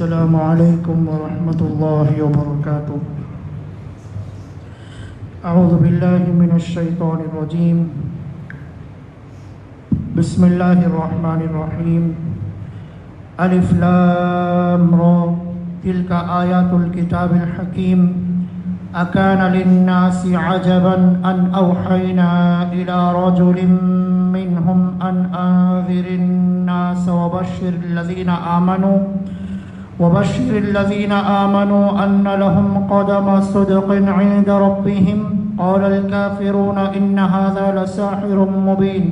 السلام علیکم ورحمۃ اللہ وبرکاتہ۔ اعوذ باللہ من الشیطان الرجیم، بسم اللہ الرحمن الرحیم۔ الف لام را تلک آیات الکتاب الحکیم۔ اکان للناس عجبا ان اوحینا الى رجل منهم ان انذر الناس وبشر الذين آمنوا أن لهم قدم صدق عند ربهم قال الكافرون إن هذا لساحر مبين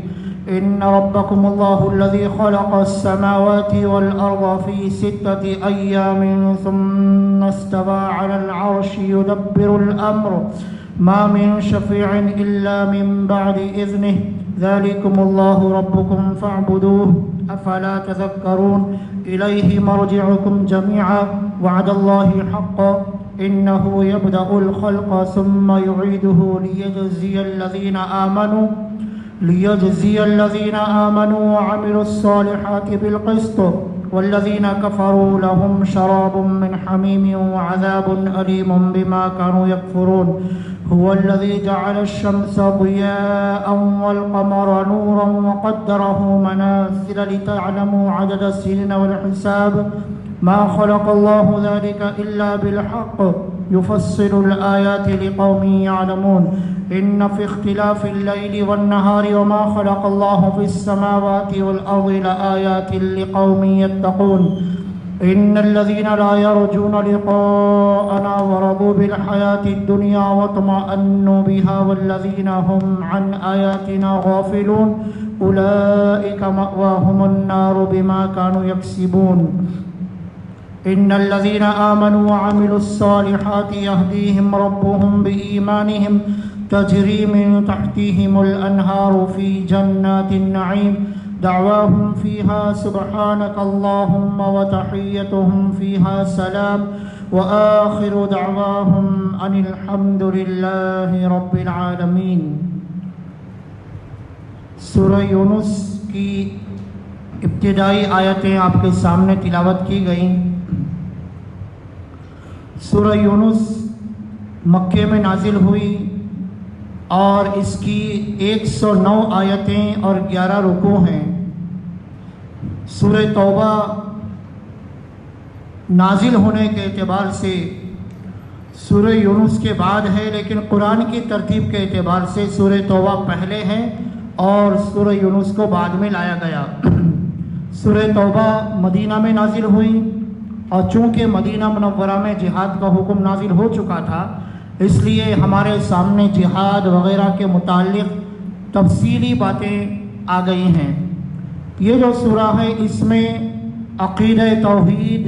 إن ربكم الله الذي خلق السماوات والأرض في 6 أيام ثم استوى على العرش يدبر الأمر ما من شفيع إلا من بعد إذنه ذلكم الله ربكم فاعبدوه أفلا تذكرون إليه مرجعكم جميعا وعد الله حقا إنه يبدأ الخلق ثم يعيده ليجزي الذين آمنوا وعملوا الصالحات بالقسط والذين كفروا لهم شراب من حميم وعذاب أليم بما كانوا يكفرون هو الذي جعل الشمس ضياء والقمر نورا وقدره منازل لتعلموا عدد السنين والحساب ما خلق الله ذلك إلا بالحق يفصل الآيات لقوم يعلمون إن في اختلاف الليل والنهار وما خلق الله في السماوات والأرض لآيات لقوم يتقون إن الذين لا يرجون لقاءنا ورضوا بالحياة الدنيا واطمأنوا بها والذين هم عن آياتنا غافلون أولئك مأواهم النار بما كانوا يكسبون إن الذين آمنوا وعملوا الصالحات يهديهم ربهم بإيمانهم تجري من تحتهم الأنهار في جنات النعيم دعواهم فيها سبحانك اللهم وتحيتهم فيها سلام وآخر دعواهم أن الحمد لله رب العالمين۔ سورہ یونس کی ابتدائی آیتیں آپ کے سامنے تلاوت کی گئیں۔ سورہ یونس مکے میں نازل ہوئی اور اس کی 109 آیتیں اور 11 رکوع ہیں۔ سورہ توبہ نازل ہونے کے اعتبار سے سورہ یونس کے بعد ہے، لیکن قرآن کی ترتیب کے اعتبار سے سورہ توبہ پہلے ہے اور سورہ یونس کو بعد میں لایا گیا۔ سورہ توبہ مدینہ میں نازل ہوئی اور چونکہ مدینہ منورہ میں جہاد کا حکم نازل ہو چکا تھا، اس لیے ہمارے سامنے جہاد وغیرہ کے متعلق تفصیلی باتیں آ گئی ہیں۔ یہ جو سورہ ہے اس میں عقیدہ توحید،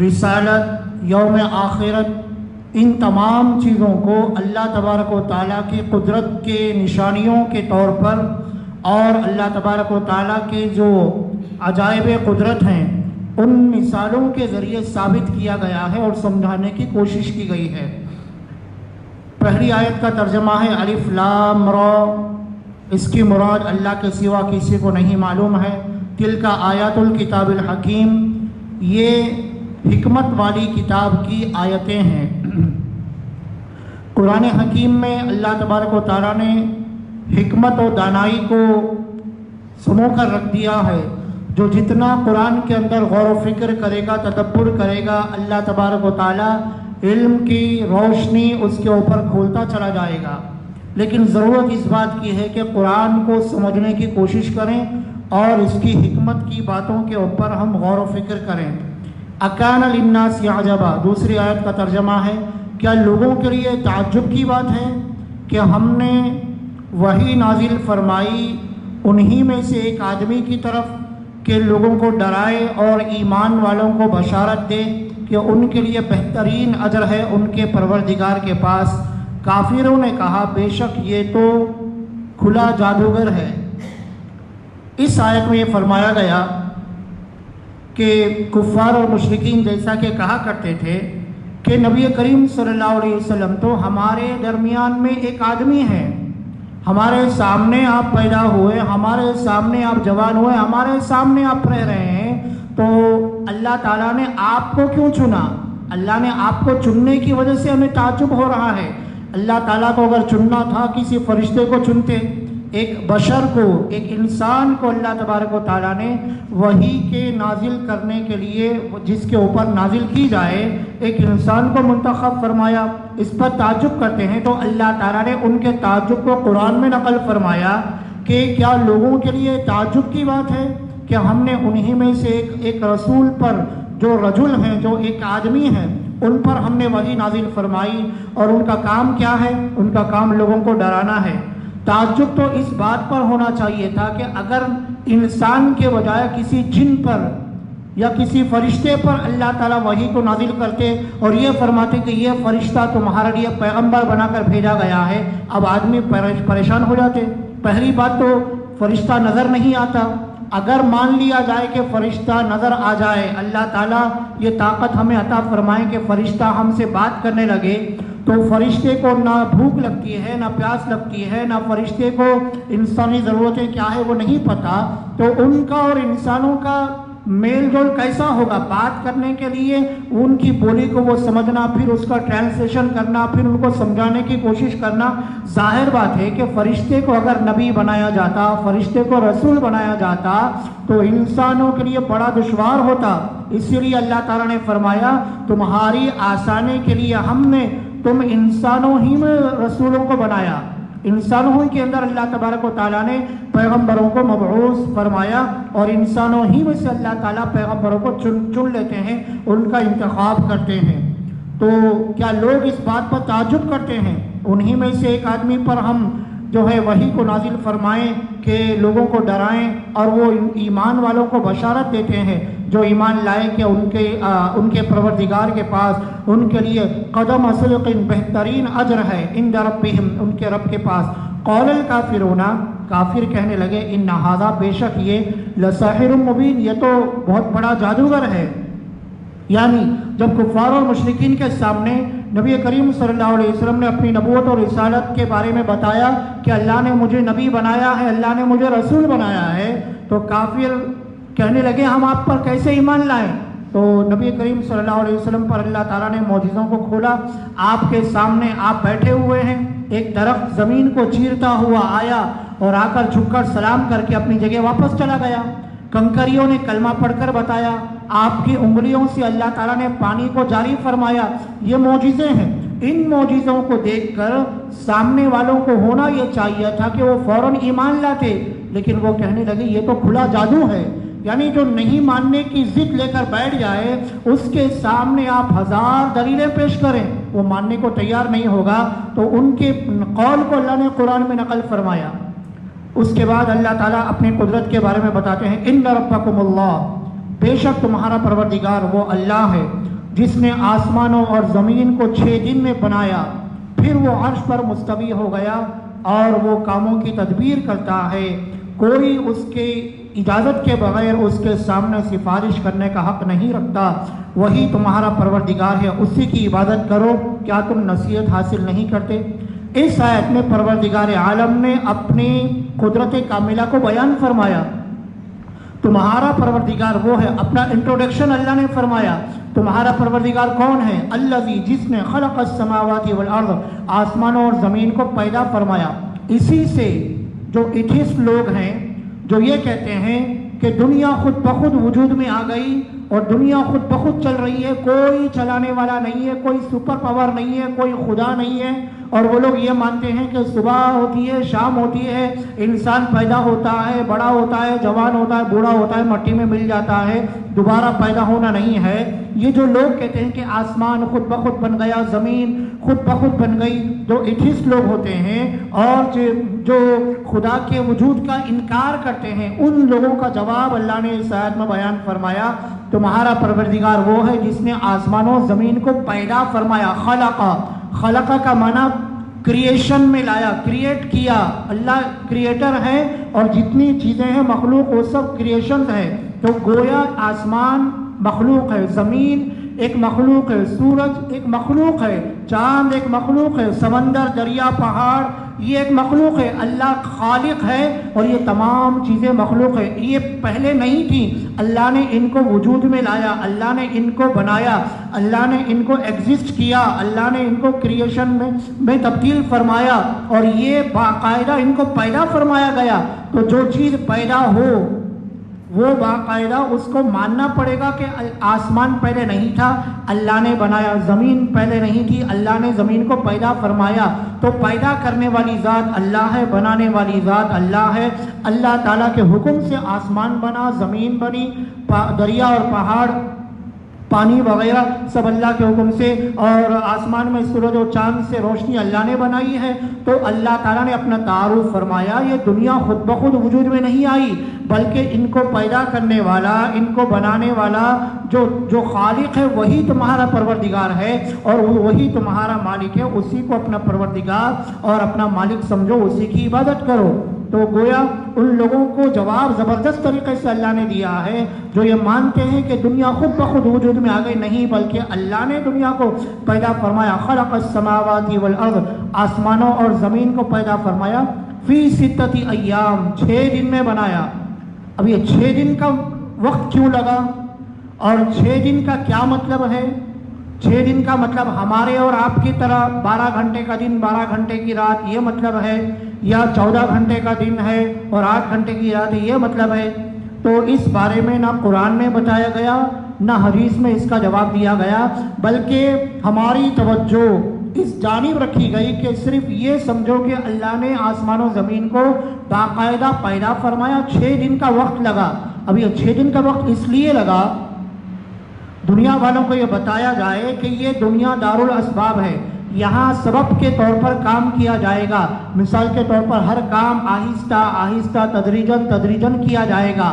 رسالت، یوم آخرت، ان تمام چیزوں کو اللہ تبارک و تعالیٰ کی قدرت کے نشانیوں کے طور پر اور اللہ تبارک و تعالیٰ کے جو عجائب قدرت ہیں ان مثالوں کے ذریعے ثابت کیا گیا ہے اور سمجھانے کی کوشش کی گئی ہے۔ پہلی آیت کا ترجمہ ہے الف لام را، اس کی مراد اللہ کے سوا کسی کو نہیں معلوم ہے۔ تلک آیات الکتاب الحکیم، یہ حکمت والی کتاب کی آیتیں ہیں۔ قرآن حکیم میں اللہ تبارک و تعالیٰ نے حکمت و دانائی کو سمو کر رکھ دیا ہے۔ جو جتنا قرآن کے اندر غور و فکر کرے گا، تدبر کرے گا، اللہ تبارک و تعالیٰ علم کی روشنی اس کے اوپر کھولتا چلا جائے گا۔ لیکن ضرورت اس بات کی ہے کہ قرآن کو سمجھنے کی کوشش کریں اور اس کی حکمت کی باتوں کے اوپر ہم غور و فکر کریں۔ اکان للناس عجبا، دوسری آیت کا ترجمہ ہے کیا لوگوں کے لیے تعجب کی بات ہے کہ ہم نے وحی نازل فرمائی انہی میں سے ایک آدمی کی طرف کہ لوگوں کو ڈرائے اور ایمان والوں کو بشارت دے کہ ان کے لیے بہترین اجر ہے ان کے پروردگار کے پاس۔ کافروں نے کہا بے شک یہ تو کھلا جادوگر ہے۔ اس آیت میں یہ فرمایا گیا کہ کفار اور مشرکین جیسا کہ کہا کرتے تھے کہ نبی کریم صلی اللہ علیہ وسلم تو ہمارے درمیان میں ایک آدمی ہے، ہمارے سامنے آپ پیدا ہوئے، ہمارے سامنے آپ جوان ہوئے، ہمارے سامنے آپ رہ رہے ہیں، تو اللہ تعالیٰ نے آپ کو کیوں چنا؟ اللہ نے آپ کو چننے کی وجہ سے ہمیں تعجب ہو رہا ہے۔ اللہ تعالیٰ کو اگر چننا تھا کسی فرشتے کو چنتے، ایک بشر کو، ایک انسان کو اللہ تبارک و تعالیٰ نے وحی کے نازل کرنے کے لیے جس کے اوپر نازل کی جائے ایک انسان کو منتخب فرمایا۔ اس پر تعجب کرتے ہیں تو اللہ تعالیٰ نے ان کے تعجب کو قرآن میں نقل فرمایا کہ کیا لوگوں کے لیے تعجب کی بات ہے کہ ہم نے انہی میں سے ایک رسول پر، جو رجل ہیں، جو ایک آدمی ہیں، ان پر ہم نے وحی نازل فرمائی، اور ان کا کام کیا ہے؟ ان کا کام لوگوں کو ڈرانا ہے۔ تعجب تو اس بات پر ہونا چاہیے تھا کہ اگر انسان کے بجائے کسی جن پر یا کسی فرشتے پر اللہ تعالیٰ وحی کو نازل کرتے اور یہ فرماتے کہ یہ فرشتہ تمہارے لیے پیغمبر بنا کر بھیجا گیا ہے، اب آدمی پریشان ہو جاتے۔ پہلی بات تو فرشتہ نظر نہیں آتا۔ اگر مان لیا جائے کہ فرشتہ نظر آ جائے، اللہ تعالیٰ یہ طاقت ہمیں عطا فرمائے کہ فرشتہ ہم سے بات کرنے لگے، تو فرشتے کو نہ بھوک لگتی ہے، نہ پیاس لگتی ہے، نہ فرشتے کو انسانی ضرورتیں کیا ہے وہ نہیں پتہ، تو ان کا اور انسانوں کا میل جول کیسا ہوگا؟ بات کرنے کے لیے ان کی بولی کو وہ سمجھنا، پھر اس کا ٹرانسلیشن کرنا، پھر ان کو سمجھانے کی کوشش کرنا۔ ظاہر بات ہے کہ فرشتے کو اگر نبی بنایا جاتا، فرشتے کو رسول بنایا جاتا تو انسانوں کے لیے بڑا دشوار ہوتا۔ اسی لیے اللہ تعالیٰ نے فرمایا تمہاری آسانی کے لیے ہم نے تم انسانوں ہی میں رسولوں کو بنایا، انسانوں کے اندر اللہ تبارک و تعالیٰ نے پیغمبروں کو مبعوث فرمایا، اور انسانوں ہی میں سے اللہ تعالیٰ پیغمبروں کو چن لیتے ہیں، ان کا انتخاب کرتے ہیں۔ تو کیا لوگ اس بات پر تعجب کرتے ہیں؟ انہی میں سے ایک آدمی پر ہم جو ہے وحی کو نازل فرمائیں کہ لوگوں کو ڈرائیں، اور وہ ایمان والوں کو بشارت دیتے ہیں جو ایمان لائے کہ ان کے پروردگار کے پاس ان کے لیے قدم صدق بہترین اجر ہے عند ربہم، ان کے رب کے پاس۔ قول الکافرون، کافر کہنے لگے ان ھذا، بے شک یہ، لساحر مبین، یہ تو بہت بڑا جادوگر ہے۔ یعنی جب کفار اور مشرکین کے سامنے نبی کریم صلی اللہ علیہ وسلم نے اپنی نبوت اور رسالت کے بارے میں بتایا کہ اللہ نے مجھے نبی بنایا ہے، اللہ نے مجھے رسول بنایا ہے، تو کافر کہنے لگے ہم آپ پر کیسے ایمان لائیں؟ تو نبی کریم صلی اللہ علیہ وسلم پر اللہ تعالیٰ نے معجزوں کو کھولا۔ آپ کے سامنے آپ بیٹھے ہوئے ہیں، ایک درخت زمین کو چیرتا ہوا آیا اور آ کر جھک کر سلام کر کے اپنی جگہ واپس چلا گیا۔ کنکریوں نے کلمہ پڑھ کر بتایا، آپ کی انگلیوں سے اللہ تعالیٰ نے پانی کو جاری فرمایا۔ یہ معجزے ہیں۔ ان معجزوں کو دیکھ کر سامنے والوں کو ہونا یہ چاہیے تھا کہ وہ فوراً ایمان لاتے، لیکن وہ کہنے لگے یہ تو کھلا جادو ہے۔ یعنی جو نہیں ماننے کی ضد لے کر بیٹھ جائے اس کے سامنے آپ ہزار دلیلیں پیش کریں، وہ ماننے کو تیار نہیں ہوگا۔ تو ان کے قول کو اللہ نے قرآن میں نقل فرمایا۔ اس کے بعد اللہ تعالیٰ اپنی قدرت کے بارے میں بتاتے ہیں، ان ربکم اللہ، بے شک تمہارا پروردگار وہ اللہ ہے جس نے آسمانوں اور زمین کو 6 دن میں بنایا، پھر وہ عرش پر مستوی ہو گیا اور وہ کاموں کی تدبیر کرتا ہے، کوئی اس کے اجازت کے بغیر اس کے سامنے سفارش کرنے کا حق نہیں رکھتا، وہی تمہارا پروردگار ہے، اسی کی عبادت کرو، کیا تم نصیحت حاصل نہیں کرتے؟ اس آیت میں پروردگار عالم نے اپنی قدرت کاملہ کو بیان فرمایا۔ تمہارا پروردگار وہ ہے، اپنا انٹروڈکشن اللہ نے فرمایا۔ تمہارا پروردگار کون ہے؟ الذی، جس نے خلق السماوات والارض، آسمانوں اور زمین کو پیدا فرمایا۔ اسی سے جو ایتھیسٹ لوگ ہیں جو یہ کہتے ہیں کہ دنیا خود بخود وجود میں آ گئی اور دنیا خود بخود چل رہی ہے، کوئی چلانے والا نہیں ہے، کوئی سپر پاور نہیں ہے، کوئی خدا نہیں ہے، اور وہ لوگ یہ مانتے ہیں کہ صبح ہوتی ہے، شام ہوتی ہے، انسان پیدا ہوتا ہے، بڑا ہوتا ہے، جوان ہوتا ہے، بوڑھا ہوتا ہے، مٹی میں مل جاتا ہے، دوبارہ پیدا ہونا نہیں ہے۔ یہ جو لوگ کہتے ہیں کہ آسمان خود بخود بن گیا، زمین خود بخود بن گئی، جو ایتھیسٹ لوگ ہوتے ہیں اور جو خدا کے وجود کا انکار کرتے ہیں، ان لوگوں کا جواب اللہ نے اس آیت میں بیان فرمایا۔ تمہارا پروردگار وہ ہے جس نے آسمانوں زمین کو پیدا فرمایا۔ خلقہ کا معنی کریشن میں لایا، کریٹ کیا۔ اللہ کریٹر ہے اور جتنی چیزیں ہیں مخلوق وہ سب کریشن ہے۔ تو گویا آسمان مخلوق ہے، زمین ایک مخلوق ہے، سورج ایک مخلوق ہے، چاند ایک مخلوق ہے، سمندر، دریا، پہاڑ یہ ایک مخلوق ہے، اللہ خالق ہے اور یہ تمام چیزیں مخلوق ہے، یہ پہلے نہیں تھی، اللہ نے ان کو وجود میں لایا، اللہ نے ان کو بنایا، اللہ نے ان کو ایگزسٹ کیا، اللہ نے ان کو کریشن میں تبدیل فرمایا اور یہ باقاعدہ ان کو پیدا فرمایا گیا۔ تو جو چیز پیدا ہو وہ باقاعدہ اس کو ماننا پڑے گا کہ آسمان پہلے نہیں تھا، اللہ نے بنایا، زمین پہلے نہیں تھی، اللہ نے زمین کو پیدا فرمایا۔ تو پیدا کرنے والی ذات اللہ ہے، بنانے والی ذات اللہ ہے۔ اللہ تعالیٰ کے حکم سے آسمان بنا، زمین بنی، دریا اور پہاڑ، پانی وغیرہ سب اللہ کے حکم سے، اور آسمان میں سورج و چاند سے روشنی اللہ نے بنائی ہے۔ تو اللہ تعالیٰ نے اپنا تعارف فرمایا، یہ دنیا خود بخود وجود میں نہیں آئی، بلکہ ان کو پیدا کرنے والا، ان کو بنانے والا جو خالق ہے وہی تمہارا پروردگار ہے اور وہی تمہارا مالک ہے، اسی کو اپنا پروردگار اور اپنا مالک سمجھو، اسی کی عبادت کرو۔ تو گویا ان لوگوں کو جواب زبردست طریقے سے اللہ نے دیا ہے جو یہ مانتے ہیں کہ دنیا خود بخود وجود میں آ گئی، نہیں بلکہ اللہ نے دنیا کو پیدا فرمایا۔ خلق السماوات والارض، آسمانوں اور زمین کو پیدا فرمایا، فی ستۃ ایام، 6 دن میں بنایا۔ اب یہ 6 دن کا وقت کیوں لگا اور 6 دن کا کیا مطلب ہے؟ 6 دن کا مطلب ہمارے اور آپ کی طرح 12 گھنٹے کا دن 12 گھنٹے کی رات یہ مطلب ہے، یا 14 گھنٹے کا دن ہے اور 8 گھنٹے کی رات یہ مطلب ہے؟ تو اس بارے میں نہ قرآن میں بتایا گیا نہ حدیث میں اس کا جواب دیا گیا، بلکہ ہماری توجہ اس جانب رکھی گئی کہ صرف یہ سمجھو کہ اللہ نے آسمان و زمین کو باقاعدہ پیدا فرمایا، 6 دن کا وقت لگا۔ اب یہ 6 دن کا وقت اس لیے لگا، دنیا والوں کو یہ بتایا جائے کہ یہ دنیا دارالاسباب ہے، یہاں سبب کے طور پر کام کیا جائے گا، مثال کے طور پر ہر کام آہستہ آہستہ تدریجاً کیا جائے گا،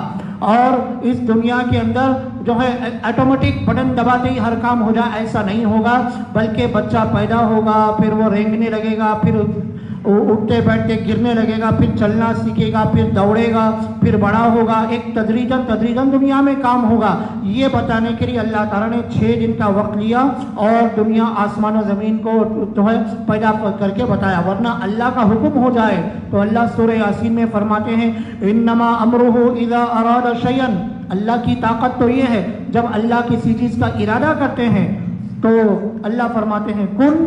اور اس دنیا کے اندر جو ہے آٹومیٹک بٹن دباتے ہی ہر کام ہو جائے ایسا نہیں ہوگا، بلکہ بچہ پیدا ہوگا، پھر وہ رینگنے لگے گا، پھر اٹھتے بیٹھتے گرنے لگے گا، پھر چلنا سیکھے گا، پھر دوڑے گا، پھر بڑا ہوگا، ایک تدریجاً دنیا میں کام ہوگا۔ یہ بتانے کے لیے اللہ تعالیٰ نے 6 دن کا وقت لیا اور دنیا آسمان و زمین کو جو ہے پیدا کر کے بتایا، ورنہ اللہ کا حکم ہو جائے تو اللہ سورہ یاسین میں فرماتے ہیں انما امرہ اذا اراد شیئا، اللہ کی طاقت تو یہ ہے جب اللہ کسی چیز کا ارادہ کرتے ہیں تو اللہ فرماتے ہیں کن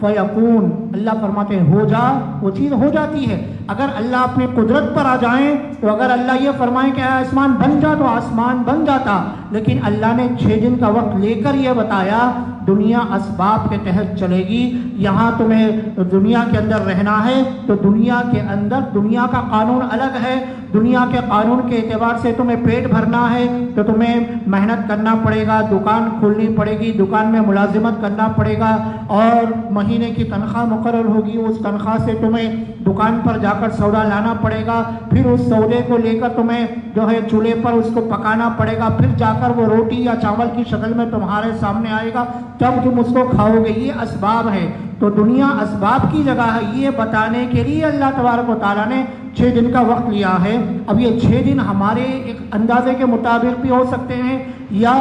فیکون، اللہ فرماتے ہیں ہو جا، وہ چیز ہو جاتی ہے۔ اگر اللہ اپنی قدرت پر آ جائیں تو اگر اللہ یہ فرمائیں کہ آسمان بن جا تو آسمان بن جاتا، لیکن اللہ نے 6 دن کا وقت لے کر یہ بتایا دنیا اسباب کے تحت چلے گی، یہاں تمہیں دنیا کے اندر رہنا ہے تو دنیا کے اندر دنیا کا قانون الگ ہے، دنیا کے قانون کے اعتبار سے تمہیں پیٹ بھرنا ہے تو تمہیں محنت کرنا پڑے گا، دکان کھولنی پڑے گی، دکان میں ملازمت کرنا پڑے گا اور مہینے کی تنخواہ مقرر ہوگی، اس تنخواہ سے تمہیں دکان پر جا کر سودا لانا پڑے گا، پھر اس سودے کو لے کر تمہیں جو ہے چولہے پر اس کو پکانا پڑے گا، پھر جا کر وہ روٹی یا چاول کی شکل میں تمہارے سامنے آئے گا، تب تم اس کو کھاؤ گے۔ یہ اسباب ہے، تو دنیا اسباب کی جگہ ہے، یہ بتانے کے لیے اللہ تبارک و تعالیٰ نے 6 دن کا وقت لیا ہے۔ اب یہ 6 دن ہمارے ایک اندازے کے مطابق بھی ہو سکتے ہیں یا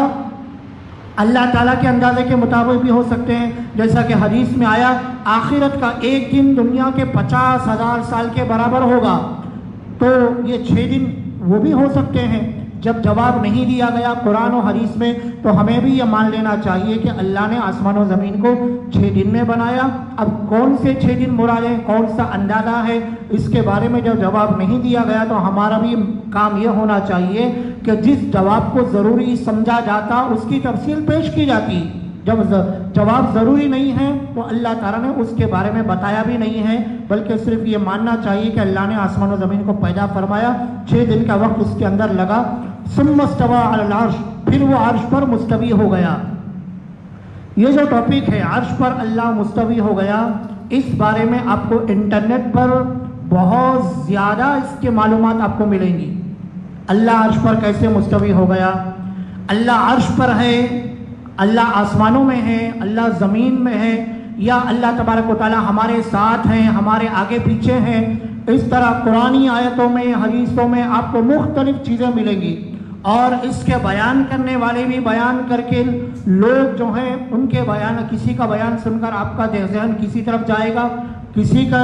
اللہ تعالیٰ کے اندازے کے مطابق بھی ہو سکتے ہیں، جیسا کہ حدیث میں آیا آخرت کا ایک دن دنیا کے 50,000 سال کے برابر ہوگا، تو یہ 6 دن وہ بھی ہو سکتے ہیں۔ جب جواب نہیں دیا گیا قرآن و حدیث میں تو ہمیں بھی یہ مان لینا چاہیے کہ اللہ نے آسمان و زمین کو 6 دن میں بنایا۔ اب کون سے 6 دن مراد ہیں، کون سا اندازہ ہے، اس کے بارے میں جب جواب نہیں دیا گیا تو ہمارا بھی کام یہ ہونا چاہیے کہ جس جواب کو ضروری سمجھا جاتا اس کی تفصیل پیش کی جاتی، جب جواب ضروری نہیں ہے تو اللہ تعالیٰ نے اس کے بارے میں بتایا بھی نہیں ہے، بلکہ صرف یہ ماننا چاہیے کہ اللہ نے آسمان و زمین کو پیدا فرمایا، 6 دن کا وقت اس کے اندر لگا۔ ثم استوى على العرش، پھر وہ عرش پر مستوی ہو گیا۔ یہ جو ٹاپک ہے عرش پر اللہ مستوی ہو گیا، اس بارے میں آپ کو انٹرنیٹ پر بہت زیادہ اس کے معلومات آپ کو ملیں گی۔ اللہ عرش پر کیسے مستوی ہو گیا، اللہ عرش پر ہے، اللہ آسمانوں میں ہے، اللہ زمین میں ہے، یا اللہ تبارک و تعالیٰ ہمارے ساتھ ہیں، ہمارے آگے پیچھے ہیں۔ اس طرح قرآنی آیتوں میں حدیثوں میں آپ کو مختلف چیزیں ملیں گی، اور اس کے بیان کرنے والے بھی بیان کر کے لوگ جو ہیں ان کے بیان، کسی کا بیان سن کر آپ کا ذہن کسی طرف جائے گا، کسی کا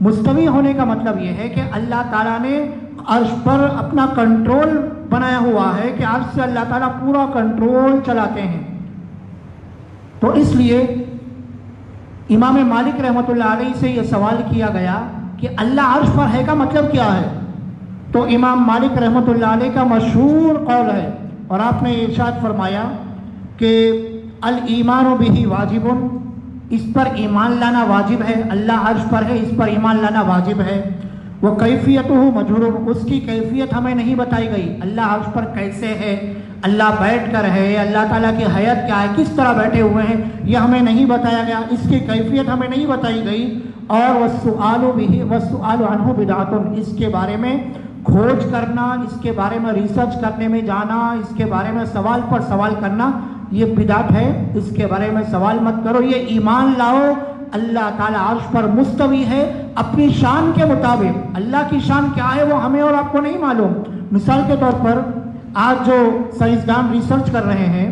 مستوی ہونے کا مطلب یہ ہے کہ اللہ تعالیٰ نے عرش پر اپنا کنٹرول بنایا ہوا ہے کہ عرش سے اللہ تعالیٰ پورا کنٹرول چلاتے ہیں. تو اس لیے امام مالک رحمۃ اللہ علیہ سے یہ سوال کیا گیا کہ اللہ عرش پر ہے کا مطلب کیا ہے؟ تو امام مالک رحمۃ اللہ علیہ کا مشہور قول ہے اور آپ نے ارشاد فرمایا کہ الایمان بہ واجب، اس پر ایمان لانا واجب ہے. اللہ عرش پر ہے، اس پر ایمان لانا واجب ہے. وہ کیفیتہ مجہول، اس کی کیفیت ہمیں نہیں بتائی گئی. اللہ عرش پر کیسے ہے، اللہ بیٹھ کر ہے، اللہ تعالیٰ کی حیت کیا ہے، کس طرح بیٹھے ہوئے ہیں، یہ ہمیں نہیں بتایا گیا، اس کی کیفیت ہمیں نہیں بتائی گئی. اور والسؤال عنہ بدعۃ، اس کے بارے میں کھوج کرنا، اس کے بارے میں ریسرچ کرنے میں جانا، اس کے بارے میں سوال پر سوال کرنا، یہ بدعت ہے. اس کے بارے میں سوال مت کرو. یہ ایمان لاؤ اللہ تعالیٰ عرش پر مستوی ہے اپنی شان کے مطابق. اللہ کی شان کیا ہے وہ ہمیں اور آپ کو نہیں معلوم. مثال کے طور پر آج جو سائنسدان ریسرچ کر رہے ہیں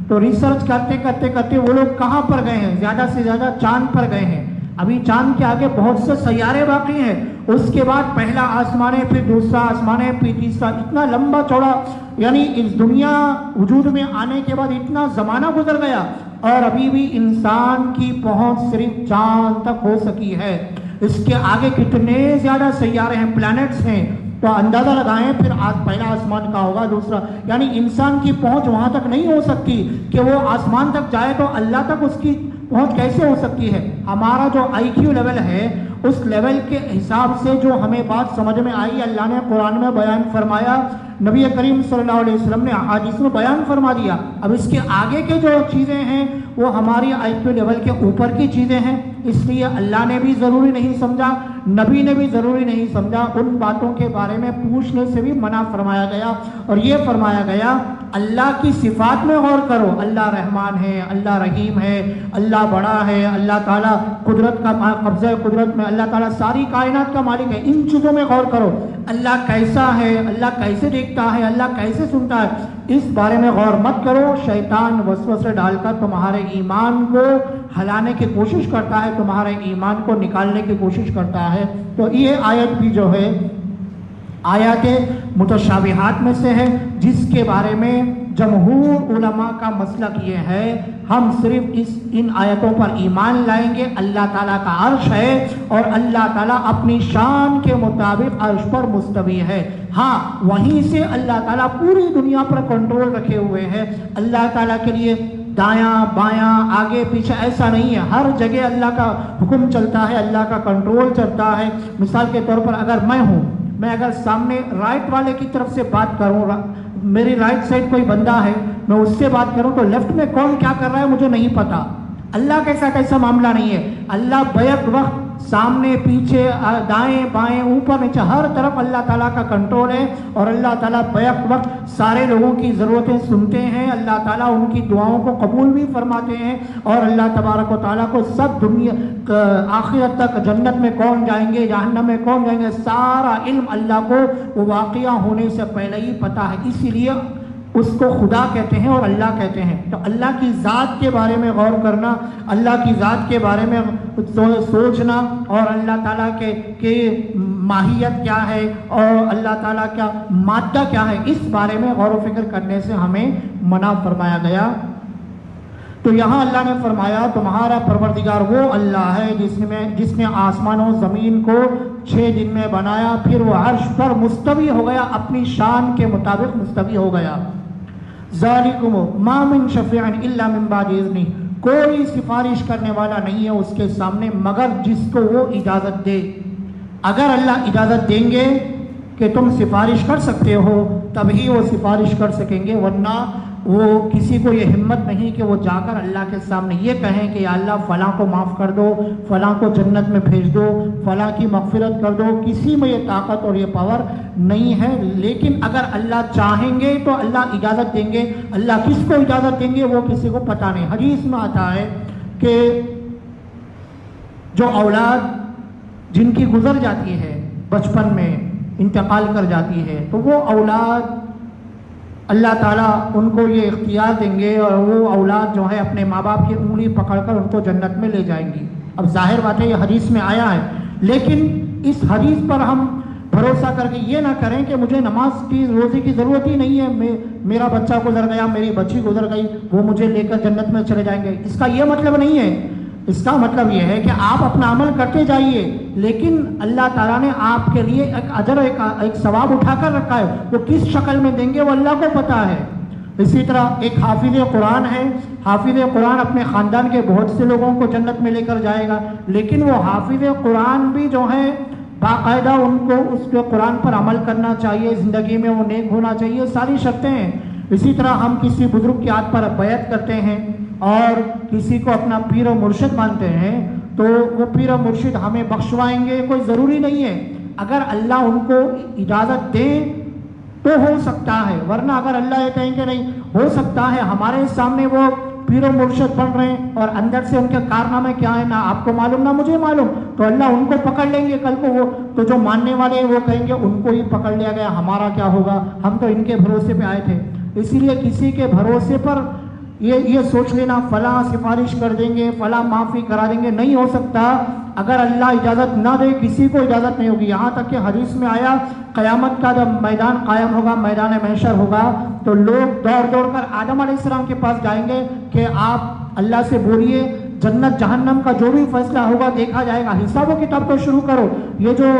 تو ریسرچ کرتے کرتے وہ لوگ کہاں پر گئے ہیں؟ زیادہ سے زیادہ چاند پر گئے ہیں. ابھی چاند کے آگے بہت سے سیارے باقی ہیں. اس کے بعد پہلا آسمان ہے، پھر دوسرا آسمان ہے، پھر تیسرا. اتنا لمبا چوڑا، یعنی اس دنیا وجود میں آنے کے بعد اتنا زمانہ گزر گیا اور ابھی بھی انسان کی پہنچ صرف چاند تک ہو سکی ہے. اس کے آگے کتنے زیادہ سیارے ہیں، پلانٹس ہیں. تو اندازہ لگائیں پھر پہلا آسمان کا ہوگا، دوسرا. یعنی انسان کی پہنچ وہاں تک نہیں ہو سکتی کہ وہ آسمان تک جائے تو اللہ تک اس کی پہنچ کیسے ہو سکتی ہے؟ ہمارا جو آئی کیو لیول ہے اس لیول کے حساب سے جو ہمیں بات سمجھ میں آئی، اللہ نے قرآن میں بیان فرمایا، نبی کریم صلی اللہ علیہ وسلم نے احادیث میں بیان فرما دیا. اب اس کے آگے کے جو چیزیں ہیں وہ ہماری آئی کیو لیول کے اوپر کی چیزیں ہیں. اس لیے اللہ نے بھی ضروری نہیں سمجھا، نبی نے بھی ضروری نہیں سمجھا. ان باتوں کے بارے میں پوچھنے سے بھی منع فرمایا گیا. اور یہ فرمایا گیا اللہ کی صفات میں غور کرو. اللہ رحمان ہے، اللہ رحیم ہے، اللہ بڑا ہے، اللہ تعالیٰ قدرت کا قبضہ قدرت میں، اللہ تعالیٰ ساری کائنات کا مالک ہے. ان چیزوں میں غور کرو. اللہ کیسا ہے، اللہ کیسے دیکھتا ہے، اللہ کیسے سنتا ہے، اس بارے میں غور مت کرو. شیطان وسوسے ڈال کر تمہارے ایمان کو ہلانے کی کوشش کرتا ہے، تمہارے ایمان کو نکالنے کی کوشش کرتا ہے. تو یہ آیت بھی جو ہے آیات متشابہات میں سے ہے، جس کے بارے میں جمہور علماء کا مسلک یہ ہے ہم صرف ان آیتوں پر ایمان لائیں گے. اللہ تعالیٰ کا عرش ہے اور اللہ تعالیٰ اپنی شان کے مطابق عرش پر مستوی ہے. ہاں وہیں سے اللہ تعالیٰ پوری دنیا پر کنٹرول رکھے ہوئے ہے. اللہ تعالیٰ کے لیے دایاں بایاں آگے پیچھے ایسا نہیں ہے، ہر جگہ اللہ کا حکم چلتا ہے، اللہ کا کنٹرول چلتا ہے. مثال کے طور پر اگر میں اگر سامنے رائٹ والے کی طرف سے بات کروں، میری رائٹ سائڈ کوئی بندہ ہے، میں اس سے بات کروں تو لیفٹ میں کون کیا کر رہا ہے مجھے نہیں پتا. اللہ کیسا معاملہ نہیں ہے. اللہ بیک وقت سامنے پیچھے دائیں بائیں اوپر نیچے ہر طرف اللہ تعالیٰ کا کنٹرول ہے. اور اللہ تعالیٰ بیک وقت سارے لوگوں کی ضرورتیں سنتے ہیں. اللہ تعالیٰ ان کی دعاؤں کو قبول بھی فرماتے ہیں. اور اللہ تبارک و تعالیٰ کو سب دنیا آخرت تک جنت میں کون جائیں گے، جہنم میں کون جائیں گے، سارا علم اللہ کو وہ واقعہ ہونے سے پہلے ہی پتہ ہے. اسی لیے اس کو خدا کہتے ہیں اور اللہ کہتے ہیں. تو اللہ کی ذات کے بارے میں غور کرنا، اللہ کی ذات کے بارے میں سوچنا اور اللہ تعالیٰ کے ماہیت کیا ہے اور اللہ تعالیٰ کا مادہ کیا ہے، اس بارے میں غور و فکر کرنے سے ہمیں منع فرمایا گیا. تو یہاں اللہ نے فرمایا تمہارا پروردگار وہ اللہ ہے جس نے آسمان و زمین کو 6 دن میں بنایا، پھر وہ عرش پر مستوی ہو گیا، اپنی شان کے مطابق مستوی ہو گیا. ذالکم ما من شفیع الا من بعد اذنہ، کوئی سفارش کرنے والا نہیں ہے اس کے سامنے مگر جس کو وہ اجازت دے. اگر اللہ اجازت دیں گے کہ تم سفارش کر سکتے ہو تبھی وہ سفارش کر سکیں گے، ورنہ وہ کسی کو یہ ہمت نہیں کہ وہ جا کر اللہ کے سامنے یہ کہیں کہ یا اللہ فلاں کو معاف کر دو، فلاں کو جنت میں بھیج دو، فلاں کی مغفرت کر دو. کسی میں یہ طاقت اور یہ پاور نہیں ہے. لیکن اگر اللہ چاہیں گے تو اللہ اجازت دیں گے. اللہ کس کو اجازت دیں گے وہ کسی کو پتہ نہیں. حدیث میں آتا ہے کہ جو اولاد جن کی گزر جاتی ہے بچپن میں انتقال کر جاتی ہے تو وہ اولاد اللہ تعالیٰ ان کو یہ اختیار دیں گے اور وہ اولاد جو ہے اپنے ماں باپ کی انگلی پکڑ کر ان کو جنت میں لے جائیں گی. اب ظاہر بات ہے یہ حدیث میں آیا ہے لیکن اس حدیث پر ہم بھروسہ کر کے یہ نہ کریں کہ مجھے نماز کی روزے کی ضرورت ہی نہیں ہے، میرا بچہ گزر گیا، میری بچی گزر گئی، وہ مجھے لے کر جنت میں چلے جائیں گے. اس کا یہ مطلب نہیں ہے. اس کا مطلب یہ ہے کہ آپ اپنا عمل کرتے جائیے، لیکن اللہ تعالیٰ نے آپ کے لیے ایک اجر، ایک ثواب اٹھا کر رکھا ہے. وہ کس شکل میں دیں گے وہ اللہ کو پتا ہے. اسی طرح ایک حافظ قرآن ہے. حافظ قرآن اپنے خاندان کے بہت سے لوگوں کو جنت میں لے کر جائے گا، لیکن وہ حافظ قرآن بھی جو ہے باقاعدہ ان کو اس کے قرآن پر عمل کرنا چاہیے، زندگی میں وہ نیک ہونا چاہیے، ساری شرطیں ہیں. اسی طرح ہم کسی بزرگ کی یاد پر بیعت کرتے ہیں اور کسی کو اپنا پیر و مرشد مانتے ہیں تو وہ پیر و مرشد ہمیں بخشوائیں گے، کوئی ضروری نہیں ہے. اگر اللہ ان کو اجازت دے تو ہو سکتا ہے، ورنہ اگر اللہ یہ کہیں کہ نہیں ہو سکتا ہے ہمارے سامنے وہ پیر و مرشد بن رہے ہیں اور اندر سے ان کے کارنامے کیا ہے نہ آپ کو معلوم نہ مجھے معلوم، تو اللہ ان کو پکڑ لیں گے کل کو. وہ تو جو ماننے والے ہیں وہ کہیں گے ان کو ہی پکڑ لیا گیا، ہمارا کیا ہوگا، ہم تو ان کے بھروسے پہ آئے تھے. اسی لیے کسی کے بھروسے پر یہ سوچ لینا فلاں سفارش کر دیں گے، فلاں معافی کرا دیں گے، نہیں ہو سکتا. اگر اللہ اجازت نہ دے کسی کو اجازت نہیں ہوگی. یہاں تک کہ حدیث میں آیا قیامت کا جب میدان قائم ہوگا، میدان محشر ہوگا، تو لوگ دوڑ دوڑ کر آدم علیہ السلام کے پاس جائیں گے کہ آپ اللہ سے بولیے جنت جہنم کا جو بھی فیصلہ ہوگا دیکھا جائے گا، حساب و کتاب تو شروع کرو. یہ جو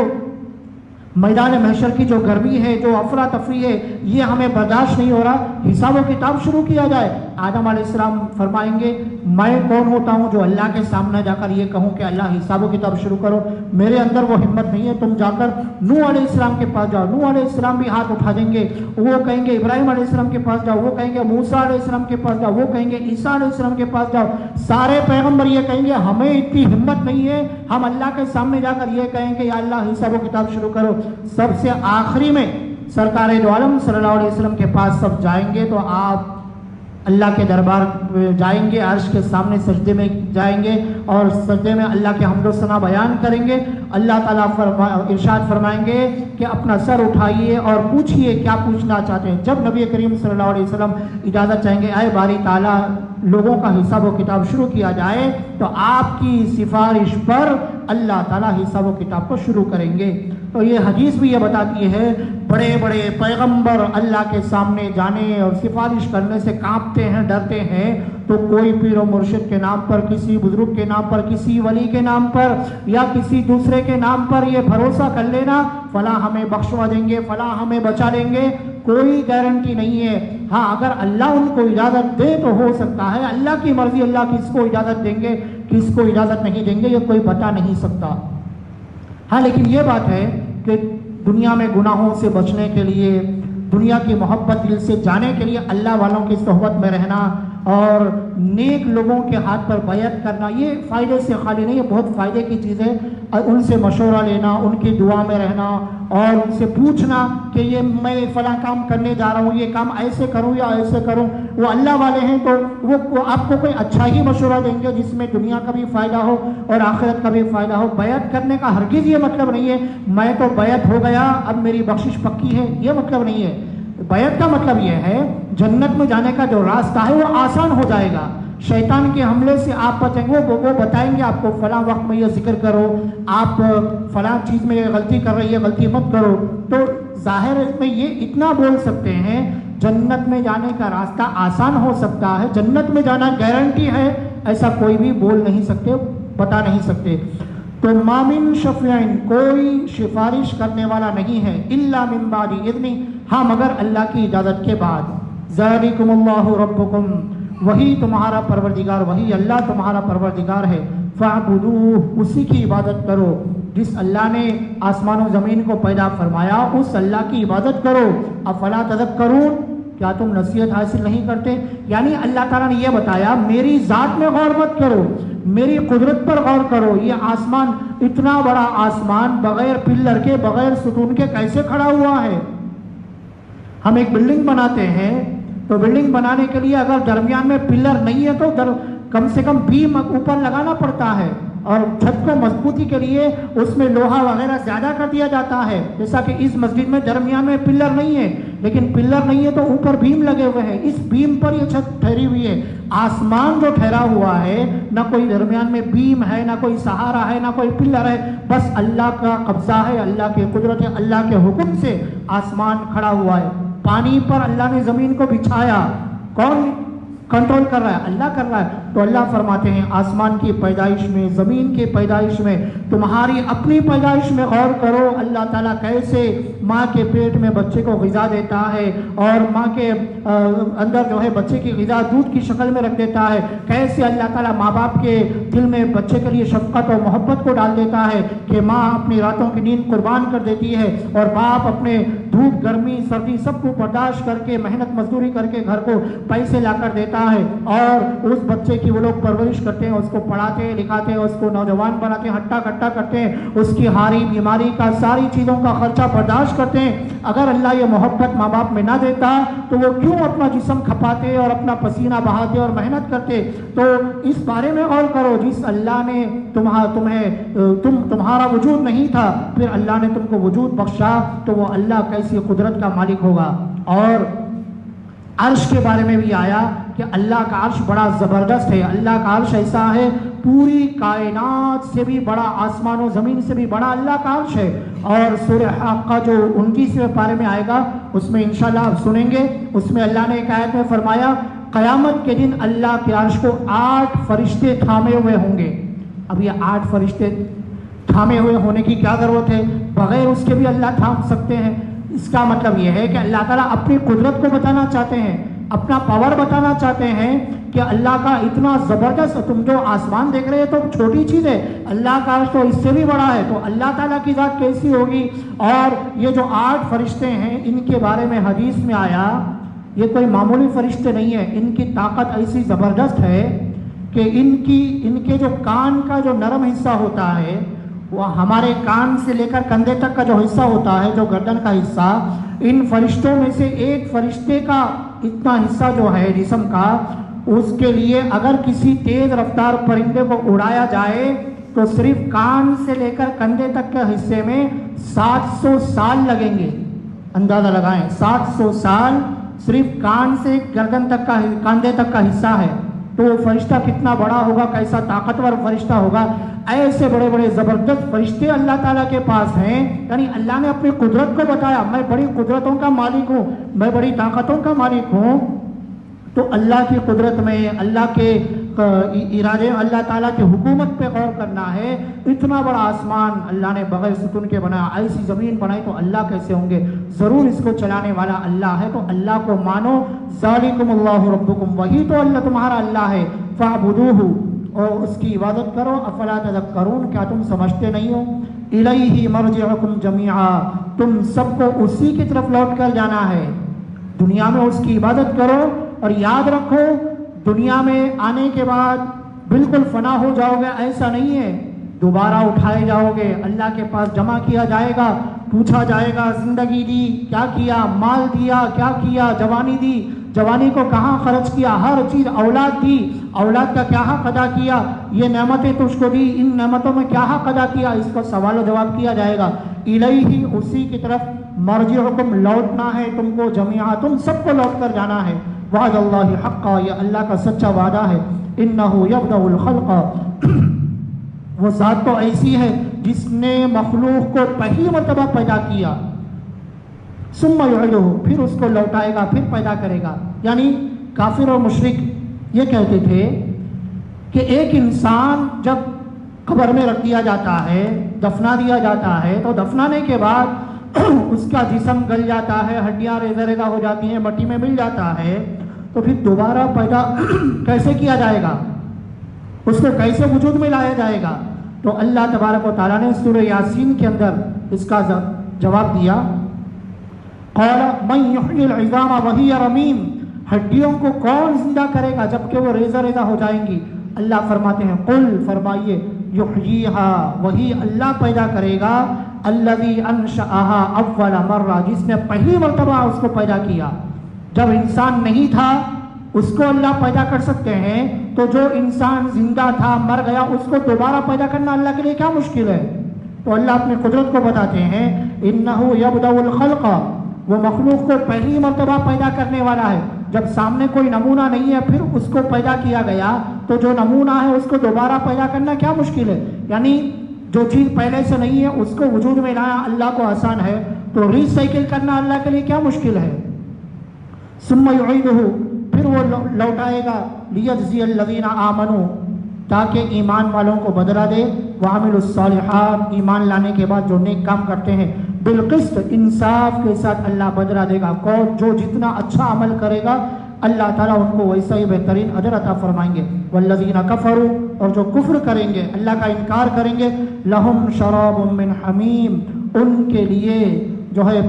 میدان محشر کی جو گرمی ہے، جو افراتفری ہے، یہ ہمیں برداشت نہیں ہو رہا، حساب و کتاب شروع کیا جائے. آدم علیہ السلام فرمائیں گے میں کون ہوتا ہوں جو اللہ کے سامنے جا کر یہ کہوں کہ اللہ حساب و کتاب شروع کرو، میرے اندر وہ ہمت نہیں ہے. تم جا کر نوح علیہ السلام کے پاس جاؤ. نوح علیہ السلام بھی ہاتھ اٹھا دیں گے، وہ کہیں گے ابراہیم علیہ السلام کے پاس جاؤ، وہ کہیں گے موسیٰ علیہ السلام کے پاس جاؤ، وہ کہیں گے عیسیٰ علیہ السلام کے پاس جاؤ. سارے پیغمبر یہ کہیں گے ہمیں اتنی ہمت نہیں ہے ہم اللہ کے سامنے جا کر یہ کہیں کہ یا اللہ حساب و کتاب شروع کرو. سب سے آخری میں سرکار دو عالم صلی اللہ علیہ وسلم کے پاس سب جائیں گے تو آپ اللہ کے دربار جائیں گے، عرش کے سامنے سجدے میں جائیں گے اور سجدے میں اللہ کے حمد و ثنا بیان کریں گے. اللہ تعالیٰ ارشاد فرمائیں گے کہ اپنا سر اٹھائیے اور پوچھئے کیا پوچھنا چاہتے ہیں. جب نبی کریم صلی اللہ علیہ وسلم اجازت چاہیں گے اے باری تعالیٰ لوگوں کا حساب و کتاب شروع کیا جائے، تو آپ کی سفارش پر اللہ تعالیٰ حساب و کتاب کو شروع کریں گے. تو یہ حدیث بھی یہ بتاتی ہے بڑے بڑے پیغمبر اللہ کے سامنے جانے اور سفارش کرنے سے کانپتے ہیں، ڈرتے ہیں. تو کوئی پیر و مرشد کے نام پر، کسی بزرگ کے نام پر، کسی ولی کے نام پر یا کسی دوسرے کے نام پر یہ بھروسہ کر لینا فلاں ہمیں بخشوا دیں گے، فلاں ہمیں بچا لیں گے، کوئی گارنٹی نہیں ہے. ہاں اگر اللہ ان کو اجازت دے تو ہو سکتا ہے. اللہ کی مرضی، اللہ کس کو اجازت دیں گے کس کو اجازت نہیں دیں گے یہ کوئی بتا نہیں سکتا. ہاں لیکن یہ بات ہے کہ دنیا میں گناہوں سے بچنے کے لیے، دنیا کی محبت دل سے جانے کے لیے اللہ والوں کی صحبت میں رہنا اور نیک لوگوں کے ہاتھ پر بیعت کرنا یہ فائدے سے خالی نہیں ہے، بہت فائدے کی چیز ہے. ان سے مشورہ لینا، ان کی دعا میں رہنا اور ان سے پوچھنا کہ یہ میں فلاں کام کرنے جا رہا ہوں، یہ کام ایسے کروں یا ایسے کروں. وہ اللہ والے ہیں تو وہ آپ کو کوئی اچھا ہی مشورہ دیں گے جس میں دنیا کا بھی فائدہ ہو اور آخرت کا بھی فائدہ ہو. بیعت کرنے کا ہرگز یہ مطلب نہیں ہے میں تو بیعت ہو گیا اب میری بخشش پکی ہے، یہ مطلب نہیں ہے. بیعت کا مطلب یہ ہے جنت میں جانے کا جو راستہ ہے وہ آسان ہو جائے گا، شیطان کے حملے سے آپ بچیں گے. وہ بتائیں گے آپ کو فلاں وقت میں یہ ذکر کرو، آپ فلاں چیز میں غلطی کر رہی ہے غلطی مت کرو. تو ظاہر میں یہ اتنا بول سکتے ہیں جنت میں جانے کا راستہ آسان ہو سکتا ہے، جنت میں جانا گارنٹی ہے ایسا کوئی بھی بول نہیں سکتے، بتا نہیں سکتے. تو ما من شفیع کوئی سفارش کرنے والا نہیں ہے الا من بعد اذن، ہاں مگر اللہ کی اجازت کے بعد. ذالکم اللہ ربکم، وہی تمہارا پروردگار، وہی اللہ تمہارا پروردگار ہے. فاعبدوہ، اسی کی عبادت کرو. جس اللہ نے آسمان و زمین کو پیدا فرمایا اس اللہ کی عبادت کرو. افلا تذکرون، کیا تم نصیحت حاصل نہیں کرتے؟ یعنی اللہ تعالیٰ نے یہ بتایا میری ذات میں غور مت کرو، میری قدرت پر غور کرو. یہ آسمان، اتنا بڑا آسمان بغیر پلر کے بغیر ستون کے کیسے کھڑا ہوا ہے؟ ہم ایک بلڈنگ بناتے ہیں تو بلڈنگ بنانے کے لیے اگر درمیان میں پلر نہیں ہے تو کم سے کم بیم اوپر لگانا پڑتا ہے. اور چھت کو مضبوطی کے لیے اس میں لوہا وغیرہ زیادہ کر دیا جاتا ہے. جیسا کہ اس مسجد میں درمیان میں پلر نہیں ہے، لیکن پلر نہیں ہے تو اوپر بیم لگے ہوئے ہیں، اس بیم پر یہ چھت ٹھہری ہوئی ہے. آسمان جو ٹھہرا ہوا ہے، نہ کوئی درمیان میں بیم ہے، نہ کوئی سہارا ہے، نہ کوئی پلر ہے، بس اللہ کا قبضہ ہے، اللہ کی قدرت ہے، اللہ کے حکم سے آسمان کھڑا ہوا ہے. پانی پر اللہ نے زمین کو بچھایا، کون کنٹرول کر رہا ہے؟ اللہ کر رہا ہے. تو اللہ فرماتے ہیں آسمان کی پیدائش میں، زمین کی پیدائش میں، تمہاری اپنی پیدائش میں غور کرو. اللہ تعالیٰ کیسے ماں کے پیٹ میں بچے کو غذا دیتا ہے، اور ماں کے اندر جو ہے بچے کی غذا دودھ کی شکل میں رکھ دیتا ہے. کیسے اللہ تعالیٰ ماں باپ کے دل میں بچے کے لیے شفقت اور محبت کو ڈال دیتا ہے کہ ماں اپنی راتوں کی نیند قربان کر دیتی ہے، اور باپ اپنے دھوپ گرمی سردی سب کو برداشت کر کے محنت مزدوری کر کے گھر کو پیسے لا کر دیتا ہے، اور اس بچے کی وہ لوگ پرورش کرتے ہیں، اس کو پڑھاتے ہیں لکھاتے ہیں، اس کو نوجوان بناتے ہیں، ہٹا کٹا کرتے ہیں، اس کی ہاری بیماری کا ساری چیزوں کا خرچہ برداشت کرتے ہیں. اگر اللہ یہ محبت ماں باپ میں نہ دیتا تو وہ کیوں اپنا جسم کھپاتے اور اپنا پسینہ بہاتے اور محنت کرتے؟ تو اس بارے میں غور کرو. جس اللہ نے تمہارا وجود نہیں تھا، پھر اللہ نے تم کو وجود بخشا، تو وہ اللہ کیسی قدرت کا مالک ہوگا. اور عرش کے بارے میں بھی آیا کہ اللہ کا عرش بڑا زبردست ہے. اللہ کا عرش ایسا ہے، پوری کائنات سے بھی بڑا، آسمان و زمین سے بھی بڑا اللہ کا عرش ہے. اور سورہ حاقہ جو 29ویں پارے میں آئے گا، اس میں انشاءاللہ آپ سنیں گے، اس میں اللہ نے ایک آیت میں فرمایا قیامت کے دن اللہ کے عرش کو 8 فرشتے تھامے ہوئے ہوں گے. اب یہ 8 فرشتے تھامے ہوئے ہونے کی کیا ضرورت ہے؟ بغیر اس کے بھی اللہ تھام سکتے ہیں. اس کا مطلب یہ ہے کہ اللہ تعالیٰ اپنی قدرت کو بتانا چاہتے ہیں، اپنا پاور بتانا چاہتے ہیں کہ اللہ کا اتنا زبردست. تم جو آسمان دیکھ رہے ہیں تو چھوٹی چیز ہے، اللہ کا عرش تو اس سے بھی بڑا ہے. تو اللہ تعالیٰ کی ذات کیسی ہوگی؟ اور یہ جو 8 فرشتے ہیں، ان کے بارے میں حدیث میں آیا یہ کوئی معمولی فرشتے نہیں ہیں. ان کی طاقت ایسی زبردست ہے کہ ان کے جو کان کا جو نرم حصہ ہوتا ہے، وہ ہمارے کان سے لے کر کندھے تک کا جو حصہ ہوتا ہے، جو گردن کا حصہ، ان فرشتوں میں سے ایک فرشتے کا اتنا حصہ جو ہے جسم کا، اس کے لیے اگر کسی تیز رفتار پرندے کو اڑایا جائے تو صرف کان سے لے کر کندھے تک کے حصے میں 700 سال لگیں گے. اندازہ لگائیں، 700 سال صرف کان سے گردن تک کا کندھے تک کا حصہ ہے. تو وہ فرشتہ کتنا بڑا ہوگا، کیسا طاقتور فرشتہ ہوگا. ایسے بڑے بڑے زبردست فرشتے اللہ تعالیٰ کے پاس ہیں. یعنی اللہ نے اپنی قدرت کو بتایا، میں بڑی قدرتوں کا مالک ہوں، میں بڑی طاقتوں کا مالک ہوں. تو اللہ کی قدرت میں، اللہ کے ارادے، اللہ تعالیٰ کی حکومت پہ غور کرنا ہے. اتنا بڑا آسمان اللہ نے بغیر ستون کے بنایا، ایسی زمین بنائی تو اللہ کیسے ہوں گے؟ ضرور اس کو چلانے والا اللہ ہے. تو اللہ کو مانو. ذالکم اللہ ربکم، وہی تو اللہ تمہارا اللہ ہے. فاعبدوہ، اور اس کی عبادت کرو. افلا تذکرون، کیا تم سمجھتے نہیں ہو؟ الیہ مرجعکم جمیعا، تم سب کو اسی کی طرف لوٹ کر جانا ہے. دنیا میں اس کی عبادت کرو، اور یاد رکھو دنیا میں آنے کے بعد بالکل فنا ہو جاؤ گے، ایسا نہیں ہے. دوبارہ اٹھائے جاؤ گے، اللہ کے پاس جمع کیا جائے گا، پوچھا جائے گا زندگی دی کیا کیا، مال دیا کیا کیا، جوانی دی، جوانی کو کہاں خرچ کیا، ہر چیز، اولاد دی، اولاد کا کیا حق ادا کیا، یہ نعمتیں تجھ کو دی، ان نعمتوں میں کیا حق ادا کیا، اس کا سوال و جواب کیا جائے گا. الیہ، اسی کی طرف، مرجعکم، لوٹنا ہے تم کو، جمیعا، تم سب کو لوٹ کر جانا ہے. وعد اللہ حقا، یہ اللہ کا سچا وعدہ ہے. انہ یبدأ الخلق، وہ ذات تو ایسی ہے جس نے مخلوق کو پہلی مرتبہ پیدا کیا، ثم یعیدہ، پھر اس کو لوٹائے گا، پھر پیدا کرے گا. یعنی کافر اور مشرک یہ کہتے تھے کہ ایک انسان جب قبر میں رکھ دیا جاتا ہے، دفنا دیا جاتا ہے، تو دفنانے کے بعد اس کا جسم گل جاتا ہے، ہڈیاں ریزہ ریزہ ہو جاتی ہیں، مٹی میں مل جاتا ہے، تو پھر دوبارہ پیدا کیسے کیا جائے گا، اس کو کیسے وجود میں لایا جائے گا؟ تو اللہ تبارک و تعالیٰ نے سورہ یاسین کے اندر اس کا جواب دیا. قال من یحیی العظام وہی رمیم، ہڈیوں کو کون زندہ کرے گا جبکہ وہ ریزہ ریزہ ہو جائیں گی؟ اللہ فرماتے ہیں قل، فرمائیے، یحییہا، وہی اللہ پیدا کرے گا، الذی انشأہا اول مرہ، جس نے پہلی مرتبہ اس کو پیدا کیا. جب انسان نہیں تھا اس کو اللہ پیدا کر سکتے ہیں، تو جو انسان زندہ تھا مر گیا اس کو دوبارہ پیدا کرنا اللہ کے لیے کیا مشکل ہے؟ تو اللہ اپنی قدرت کو بتاتے ہیں انہ یبدأ الخلق، وہ مخلوق کو پہلی مرتبہ پیدا کرنے والا ہے. جب سامنے کوئی نمونہ نہیں ہے پھر اس کو پیدا کیا گیا تو جو نمونہ ہے اس کو دوبارہ پیدا کرنا کیا مشکل ہے؟ یعنی جو چیز پہلے سے نہیں ہے اس کو وجود میں لانا اللہ کو آسان ہے، تو ریسائیکل کرنا اللہ کے لیے کیا مشکل ہے؟ ثم یعیدہ، پھر وہ لوٹائے گا، لیجزی الذین آمنوا، تاکہ ایمان والوں کو بدلہ دے، وعملوا الصالحات، ایمان لانے کے بعد جو نیک کام کرتے ہیں، بالقسط، انصاف کے ساتھ اللہ بدلہ دے گا. کون جو جتنا اچھا عمل کرے گا اللہ تعالیٰ ان کو ویسا ہی بہترین اجر عطا فرمائیں گے. والذین کفروا، اور جو کفر کریں گے اللہ کا انکار کریں گے، لہم شراب من حمیم، ان کے لیے جو ہے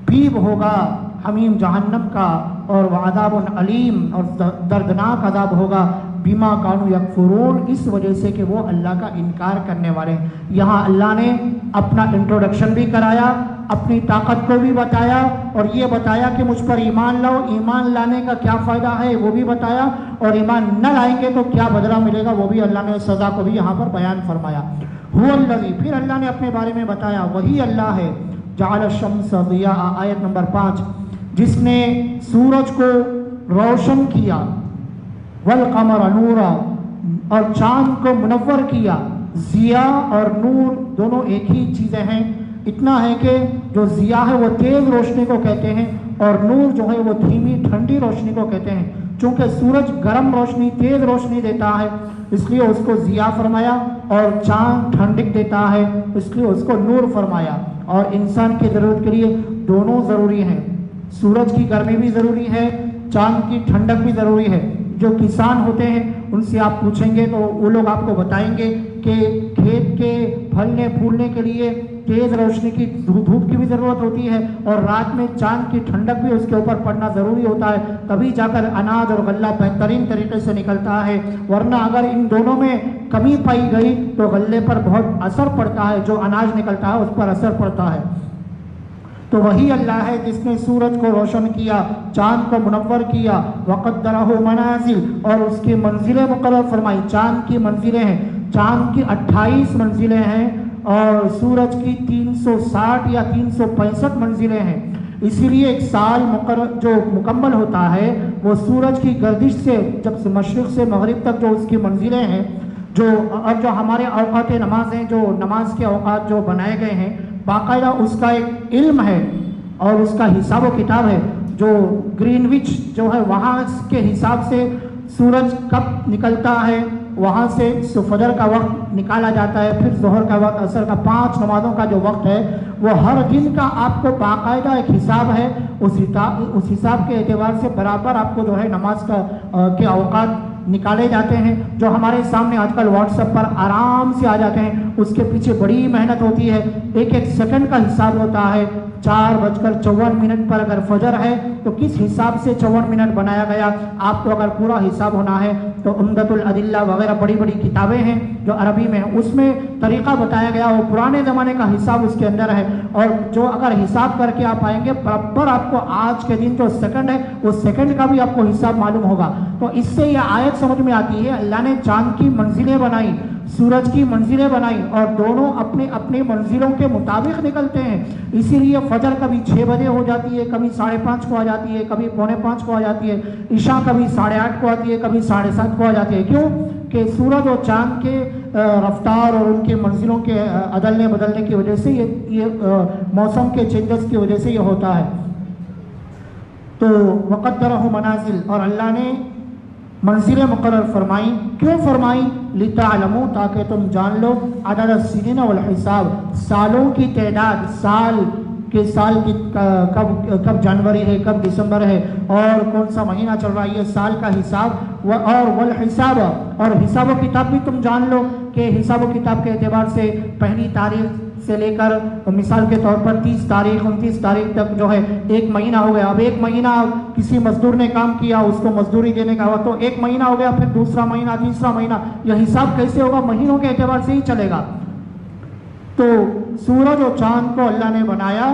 پیپ ہوگا حمیم جہنم کا، اور وعذاب علیم، اور دردناک عذاب ہوگا، بما کانوا یکفرون، اس وجہ سے کہ وہ اللہ کا انکار کرنے والے ہیں. یہاں اللہ نے اپنا انٹروڈکشن بھی کرایا، اپنی طاقت کو بھی بتایا، اور یہ بتایا کہ مجھ پر ایمان لاؤ، ایمان لانے کا کیا فائدہ ہے وہ بھی بتایا، اور ایمان نہ لائیں گے تو کیا بدلہ ملے گا وہ بھی اللہ نے سزا کو بھی یہاں پر بیان فرمایا. هو الذی، پھر اللہ نے اپنے بارے میں بتایا وہی اللہ ہے، جعل الشمس ضیاء، آیت نمبر 5، جس نے سورج کو روشن کیا، والقمر نورا، اور چاند کو منور کیا. ضیاء اور نور دونوں ایک ہی چیزیں ہیں. اتنا ہے کہ جو ضیاء ہے وہ تیز روشنی کو کہتے ہیں، اور نور جو ہے وہ دھیمی ٹھنڈی روشنی کو کہتے ہیں. چونکہ سورج گرم روشنی تیز روشنی دیتا ہے اس لیے اس کو ضیاء فرمایا، اور چاند ٹھنڈک دیتا ہے اس لیے اس کو نور فرمایا. اور انسان کی ضرورت کے لیے دونوں ضروری ہیں، سورج کی گرمی بھی ضروری ہے، چاند کی ٹھنڈک بھی ضروری ہے. جو کسان ہوتے ہیں ان سے آپ پوچھیں گے تو وہ لوگ آپ کو بتائیں گے کہ کھیت کے پھلنے پھولنے کے لیے تیز روشنی کی، دھوپ کی بھی ضرورت ہوتی ہے، اور رات میں چاند کی ٹھنڈک بھی اس کے اوپر پڑنا ضروری ہوتا ہے، تبھی جا کر اناج اور غلہ بہترین طریقے سے نکلتا ہے. ورنہ اگر ان دونوں میں کمی پائی گئی تو غلے پر بہت اثر پڑتا ہے، جو اناج نکلتا ہے اس پر اثر پڑتا ہے. تو وہی اللہ ہے جس نے سورج کو روشن کیا، چاند کو منور کیا، وقدرہ منازل، اور اس کی منزلیں مقرر فرمائی. چاند کی منزلیں ہیں، چاند کی 28 منزلیں ہیں، اور سورج کی 360 یا 365 منزلیں ہیں. اسی لیے ایک سال جو مکمل ہوتا ہے وہ سورج کی گردش سے، جب سے مشرق سے مغرب تک جو اس کی منزلیں ہیں، اور جو ہمارے اوقات نماز ہیں، جو نماز کے اوقات جو بنائے گئے ہیں، باقاعدہ اس کا ایک علم ہے اور اس کا حساب و کتاب ہے. جو گرین وچ جو ہے وہاں کے حساب سے سورج کب نکلتا ہے، وہاں سے فجر کا وقت نکالا جاتا ہے، پھر ظہر کا وقت، عصر کا، 5 نمازوں کا جو وقت ہے وہ ہر دن کا آپ کو باقاعدہ ایک حساب ہے. اس حساب کے اعتبار سے برابر آپ کو جو ہے نماز کے اوقات نکالے جاتے ہیں، جو ہمارے سامنے آج کل واٹس ایپ پر آرام سے آ جاتے ہیں. اس کے پیچھے بڑی محنت ہوتی ہے، ایک ایک سیکنڈ کا حساب ہوتا ہے. 4:54 پر اگر فجر ہے تو کس حساب سے 54 منٹ بنایا گیا. آپ کو اگر پورا حساب ہونا ہے تو عمدۃ العدلہ وغیرہ بڑی بڑی کتابیں ہیں جو عربی میں ہیں، اس میں طریقہ بتایا گیا، وہ پرانے زمانے کا حساب اس کے اندر ہے. اور جو اگر حساب کر کے آپ آئیں گے برابر آپ کو آج کے دن جو سیکنڈ ہے اس سیکنڈ کا بھی آپ کو حساب معلوم ہوگا. تو اس سے یہ آیت سمجھ میں آتی ہے اللہ نے چاند کی منزلیں بنائی، سورج کی منزلیں بنائی، اور دونوں اپنے اپنی منزلوں کے مطابق نکلتے ہیں. اسی لیے فجر کبھی 6 بجے ہو جاتی ہے، کبھی 5:30 کو آ جاتی ہے، کبھی 4:45 کو آ جاتی ہے. عشاء کبھی 8:30 کو آتی ہے، کبھی 7:30 کو آ جاتی ہے. کیوں کہ سورج اور چاند کے رفتار اور ان کی منزلوں کے عدلنے بدلنے کی وجہ سے یہ موسم کے چینجز کی وجہ سے یہ ہوتا ہے. تو وقدرہ منازل، اور اللہ نے منزلیں مقرر فرمائیں. کیوں فرمائیں؟ لتعلموا، تاکہ تم جان لو، عدد السنین والحساب، سالوں کی تعداد، سال کی کب جنوری ہے، کب دسمبر ہے، اور کون سا مہینہ چل رہا ہے، یہ سال کا حساب، اور والحساب، اور حساب و کتاب بھی تم جان لو کہ حساب و کتاب کے اعتبار سے پہلی تاریخ سے لے کر مثال کے طور پر 30 تاریخ 29 تاریخ تک جو ہے 1 مہینہ ہو گیا. اب 1 مہینہ کسی مزدور نے کام کیا، اس کو مزدوری دینے کا ہوا تو 1 مہینہ ہو گیا، پھر دوسرا مہینہ، تیسرا مہینہ. یہ حساب کیسے ہوگا؟ مہینوں کے اعتبار سے ہی چلے گا. تو سورج اور چاند کو اللہ نے بنایا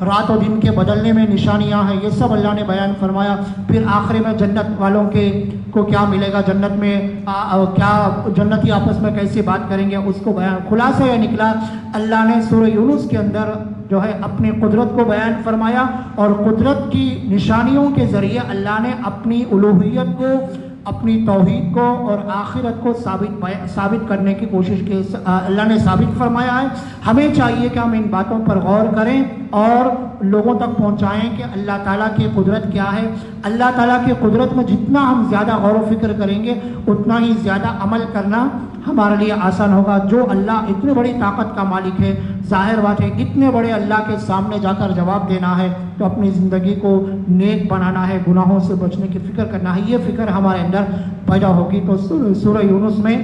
رات و دن کے بدلنے میں نشانیاں ہیں، یہ سب اللہ نے بیان فرمایا۔ پھر آخر میں جنت والوں کو کیا ملے گا، جنت میں کیا جنتی آپس میں کیسے بات کریں گے، اس کو بیان۔ خلاصہ یہ نکلا اللہ نے سورہ یونس کے اندر جو ہے اپنی قدرت کو بیان فرمایا، اور قدرت کی نشانیوں کے ذریعے اللہ نے اپنی الوہیت کو، اپنی توحید کو اور آخرت کو ثابت کرنے کی کوشش کی، اللہ نے ثابت فرمایا ہے۔ ہمیں چاہیے کہ ہم ان باتوں پر غور کریں اور لوگوں تک پہنچائیں کہ اللہ تعالیٰ کی قدرت کیا ہے۔ اللہ تعالیٰ کی قدرت میں جتنا ہم زیادہ غور و فکر کریں گے اتنا ہی زیادہ عمل کرنا ہمارے لیے آسان ہوگا۔ جو اللہ اتنی بڑی طاقت کا مالک ہے، ظاہر بات ہے اتنے بڑے اللہ کے سامنے جا کر جواب دینا ہے تو اپنی زندگی کو نیک بنانا ہے، گناہوں سے بچنے کی فکر کرنا ہے، یہ فکر ہمارے اندر پیدا ہوگی۔ تو سورہ یونس میں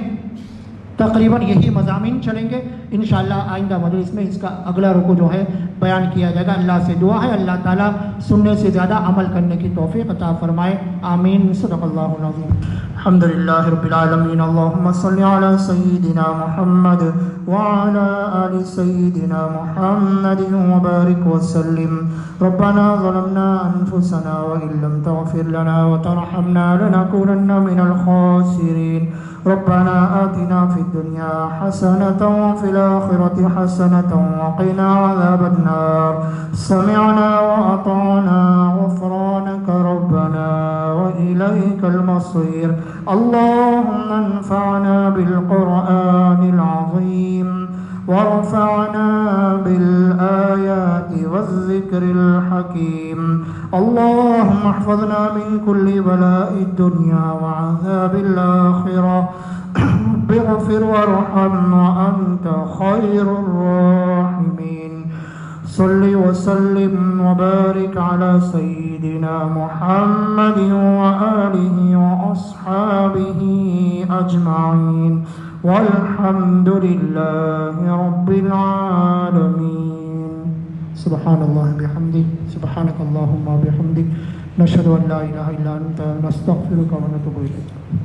تقریباً یہی مضامین چلیں گے انشاءاللہ۔ آئندہ مجلس میں اس کا اگلا رکوع جو ہے بیان کیا جائے گا۔ اللہ سے دعا ہے اللہ تعالیٰ سننے سے زیادہ عمل کرنے کی توفیق عطا فرمائے، آمین۔ صدق اللہ العظیم۔ الحمد للہ رب العالمین، اللہم صل علی سیدنا محمد وعلی آل سیدنا محمد وبارک وسلم۔ ربنا ظلمنا انفسنا وإن لم تغفر لنا وترحمنا لنكونن من الخاسرین۔ ربنا آتنا في الدنيا حسنة وفي الآخرة حسنة وقنا عذاب النار۔ سمعنا وأطعنا غفرانك ربنا وإليك المصير۔ اللهم انفعنا بالقرآن العظيم وارفعنا بالآيات والذكر الحكيم۔ اللهم احفظنا من كل بلاء الدنيا وعذاب الآخرة۔ رب اغفر وارحم وأنت خير الراحمين۔ صل وسلم وبارك على سيدنا محمد وآله وأصحابه أجمعين، والحمد لله رب العالمين۔ سبحان الله بحمده، سبحانك اللهم وبحمدك، نشهد أن لا إله إلا أنت، نستغفرك ونتوب إليك۔